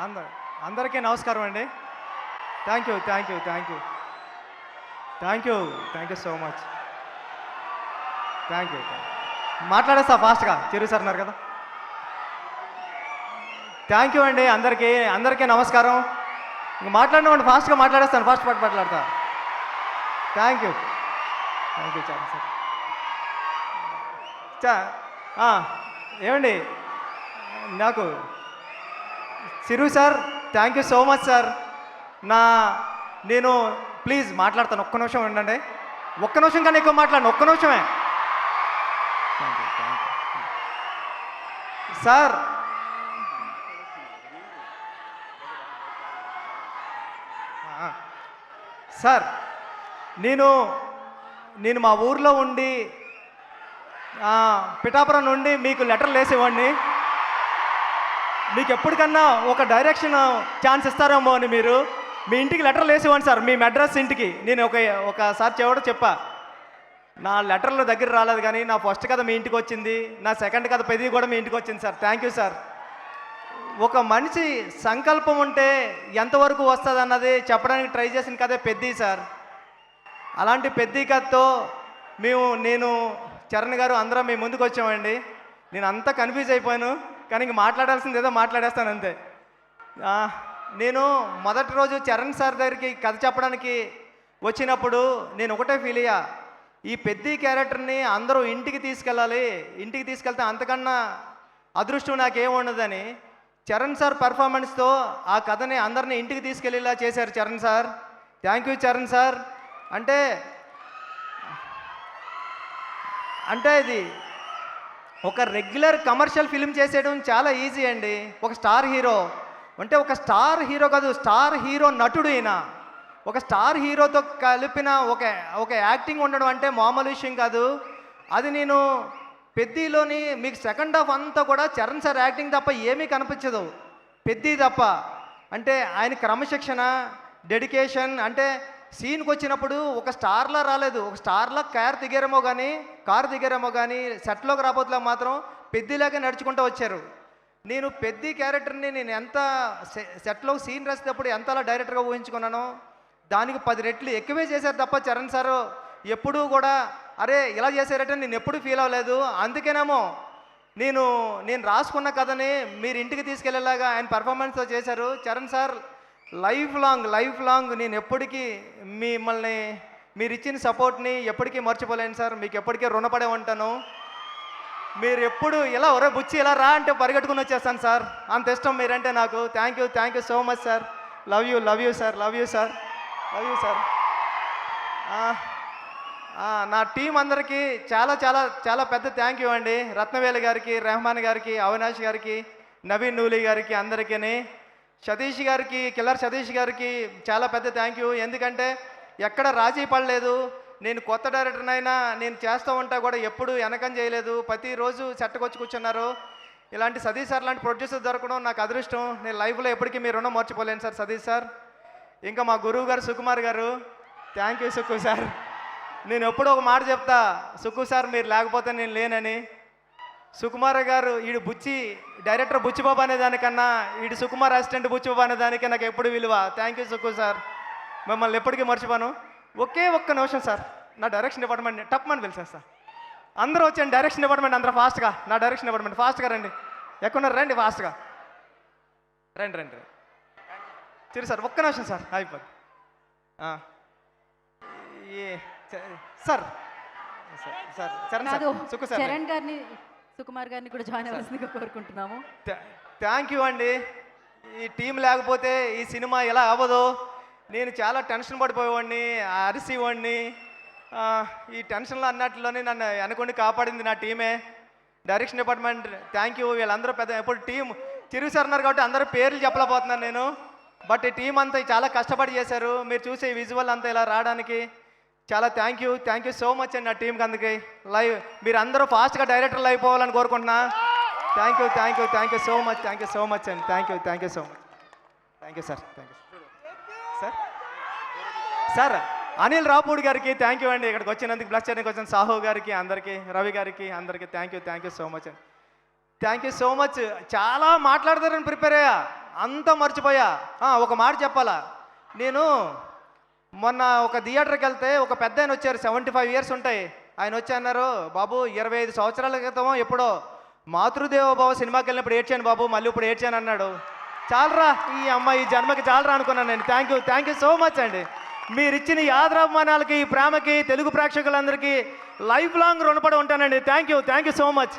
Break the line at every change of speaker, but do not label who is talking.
అంద అందరికీ నమస్కారం అండి. Thank you, thank you, thank you, thank you, thank you so much. Thank you. మాట్లాడేస్తా ఫాస్ట్గా, చిరు సార్ అన్నారు కదా. థ్యాంక్ యూ అండి అందరికీ, అందరికీ నమస్కారం. ఇంక మాట్లాడినామండి, ఫాస్ట్గా మాట్లాడేస్తాను, ఫాస్ట్ పాటు మాట్లాడతా. థ్యాంక్ యూ, థ్యాంక్ యూ చాలా సార్. ఏమండి నాకు Chiru sir, thank you so much sir. నేను ప్లీజ్ మాట్లాడతాను, ఒక్క నిమిషం ఉండండి, ఒక్క నిమిషం కన్నా ఎక్కువ మాట్లాడండి, ఒక్క నిమిషమే. Thank you, thank you sir. Sir నేను మా ఊర్లో ఉండి పిఠాపురం నుండి మీకు లెటర్లు వేసేవాడిని. మీకు ఎప్పటికన్నా ఒక డైరెక్షన్ ఛాన్స్ ఇస్తారేమో అని మీరు మీ ఇంటికి లెటర్లు వేసేవాడిని సార్, మీ అడ్రస్ ఇంటికి. నేను ఒకసారి చెప్పా, నా లెటర్లు దగ్గర రాలేదు కానీ నా ఫస్ట్ కథ మీ ఇంటికి వచ్చింది, నా సెకండ్ కథ పెద్దది కూడా మీ ఇంటికి వచ్చింది సార్. Thank you sir. ఒక మనిషి సంకల్పం ఉంటే ఎంతవరకు వస్తుంది అన్నది చెప్పడానికి ట్రై చేసిన కథే పెద్ది సార్. అలాంటి పెద్ది కథతో నేను చరణ్ గారు అందరం మీ ముందుకు వచ్చామండి. నేను అంతా కన్ఫ్యూజ్ అయిపోయాను, కానీ ఇంక మాట్లాడాల్సింది ఏదో మాట్లాడేస్తాను అంతే. నేను మొదటి రోజు చరణ్ సార్ దగ్గరికి కథ చెప్పడానికి వచ్చినప్పుడు నేను ఒకటే ఫీల్ అయ్యా, ఈ పెద్ది క్యారెక్టర్ని అందరూ ఇంటికి తీసుకెళ్ళాలి, ఇంటికి తీసుకెళ్తే అంతకన్నా అదృష్టం నాకేముండదని. చరణ్ సార్ పర్ఫార్మెన్స్తో ఆ కథని అందరినీ ఇంటికి తీసుకెళ్ళేలా చేశారు Charan sir. Thank you Charan sir. అంటే ఇది ఒక రెగ్యులర్ కమర్షియల్ ఫిల్మ్ చేసేయడం చాలా ఈజీ అండి. ఒక స్టార్ హీరో అంటే ఒక స్టార్ హీరో కాదు, స్టార్ హీరో నటుడు ఈయన. ఒక స్టార్ హీరోతో కలిపిన ఒక యాక్టింగ్ ఉండడం అంటే మామూలు విషయం కాదు. అది నేను పెద్దిలోని మీకు సెకండ్ హాఫ్ అంతా కూడా చరణ్ సార్ యాక్టింగ్ తప్ప ఏమీ కనిపించదు, పెద్ది తప్ప. అంటే ఆయన క్రమశిక్షణ, డెడికేషన్, అంటే సీన్కి వచ్చినప్పుడు ఒక స్టార్లా రాలేదు, ఒక స్టార్లా కారు దిగారేమో కానీ సెట్లోకి రాబోతులా మాత్రం పెద్దిలాగే నడుచుకుంటూ వచ్చారు. నేను పెద్ది క్యారెక్టర్ని నేను ఎంత సెట్లో సీన్ రాసేటప్పుడు ఎంతలా డైరెక్టర్గా ఊహించుకున్నానో దానికి 10 రెట్లు ఎక్కువే చేశారు తప్ప చరణ్ సారు ఎప్పుడూ కూడా అరే ఇలా చేశారంటే నేను ఎప్పుడు ఫీల్ అవ్వలేదు. అందుకేనేమో నేను రాసుకున్న కథని మీరు ఇంటికి తీసుకెళ్లేలాగా ఆయన పర్ఫార్మెన్స్తో చేశారు. చరణ్ సార్ లైఫ్ లాంగ్ నేను ఎప్పటికీ మిమ్మల్ని, మీరు ఇచ్చిన సపోర్ట్ని ఎప్పటికీ మర్చిపోలేను సార్. మీకు ఎప్పటికీ రుణపడే ఉంటాను. మీరు ఎప్పుడు ఇలా ఒరే బుచ్చి ఇలా రా అంటే పరిగెట్టుకుని వచ్చేస్తాను సార్, అంత ఇష్టం మీరంటే నాకు. Thank you so much sir. Love you sir. నా టీం అందరికీ చాలా చాలా చాలా పెద్ద థ్యాంక్ యూ అండి. రత్నవేలు గారికి, రెహమాన్ గారికి, అవినాష్ గారికి, నవీన్ నూలి గారికి, అందరికీ, సతీష్ గారికి, కిల్లర్ సతీష్ గారికి చాలా పెద్ద థ్యాంక్ యూ. ఎందుకంటే ఎక్కడ రాజీ పడలేదు. నేను కొత్త డైరెక్టర్నైనా నేను చేస్తూ ఉంటా కూడా ఎప్పుడు వెనకం చేయలేదు, ప్రతిరోజు సెట్కి కూర్చున్నారు. ఇలాంటి సతీష్ సార్ లాంటి ప్రొడ్యూసర్ దొరకడం నాకు అదృష్టం. నేను లైఫ్లో ఎప్పటికీ మీ రుణం మర్చిపోలేను సార్ సతీష్ సార్. ఇంకా మా గురువు గారు సుకుమార్ గారు, థ్యాంక్ యూ సుక్కు సార్. నేను ఎప్పుడూ ఒక మాట చెప్తా, సుక్కు సార్ మీరు లేకపోతే నేను లేనని. సుకుమార్ గారు ఈడు డైరెక్టర్ బుచ్చిబాబు అనే దానికన్నా ఈడు సుకుమార్ అసిస్టెంట్ బుచ్చిబాబు అనే దానికి నాకు ఎప్పుడు విలువ. థ్యాంక్ యూ సుక్కు సార్, మిమ్మల్ని ఎప్పటికీ మర్చిపోను. ఒక్క నిమిషం సార్, నా డైరెక్షన్ డిపార్ట్మెంట్ టప్మని పిలిచేస్తా. అందరూ వచ్చాను డైరెక్షన్ డిపార్ట్మెంట్, అందరూ ఫాస్ట్గా, నా డైరెక్షన్ డిపార్ట్మెంట్ ఫాస్ట్గా రండి. ఎక్కడున్నారు రండి, ఫాస్ట్గా రండి. చిరు సార్ ఒక్క నిమిషం సార్, అయిపోద్ది. Sir Charan sir, Sukku sir,
Charan గారిని, సుకుమార్ గారిని కూడా జాయిన్ అవ్వాల్సిందిగా కోరుకుంటున్నాము.
థ్యాంక్ యూ అండి. ఈ టీం లేకపోతే ఈ సినిమా ఎలా అవ్వదు. నేను చాలా టెన్షన్ పడిపోయేవాడిని, అరిసేవాడిని. ఈ టెన్షన్లో అన్నట్లోనే నన్ను అనుకుని కాపాడింది నా టీమే, డైరెక్షన్ డిపార్ట్మెంట్. Thank you. వీళ్ళందరూ ఎప్పుడు టీం చిరు సార్ అన్నారు కాబట్టి అందరూ పేర్లు చెప్పలేకపోతున్నాను నేను. బట్ ఈ టీం అంతా చాలా కష్టపడి చేశారు. మీరు చూసే విజువల్ అంతా ఇలా రావడానికి చాలా థ్యాంక్ యూ సో మచ్ అండి నా టీంకి. అందుకే మీరు అందరూ ఫాస్ట్గా డైరెక్టర్లు అయిపోవాలని కోరుకుంటున్నా. థ్యాంక్ యూ సో మచ్ అండి. Thank you so much. Thank you sir. Sir Anil Ravipudi గారికి థ్యాంక్ యూ అండి, ఇక్కడికి వచ్చినందుకు. బ్లస్ చేయడానికి వచ్చిన సాహు గారికి, అందరికీ, రవి గారికి, అందరికీ థ్యాంక్ యూ సో మచ్ అండి. Thank you so much. చాలా మాట్లాడతారని ప్రిపేర్ అయ్యా, అంతా మర్చిపోయా. ఒక మాట చెప్పాలా, నేను మొన్న ఒక థియేటర్కి వెళ్తే ఒక పెద్ద ఆయన వచ్చారు, 75 ఇయర్స్ ఉంటాయి. ఆయన వచ్చి అన్నారు, బాబు 25 సంవత్సరాల క్రితం ఎప్పుడో మాతృదేవ బాబు సినిమాకి వెళ్ళినప్పుడు ఏడ్చాను బాబు, మళ్ళీ ఇప్పుడు ఏడ్చాను అన్నాడు. చాలరా ఈ అమ్మాయి ఈ జన్మకి చాలరా అనుకున్నాను నేను. థ్యాంక్ యూ సో మచ్ అండి. మీరు ఇచ్చిన ఈ ఆదరాభిమానాలకి, ఈ ప్రేమకి తెలుగు ప్రేక్షకులందరికీ లైఫ్ లాంగ్ రుణపడి ఉంటానండి. Thank you so much.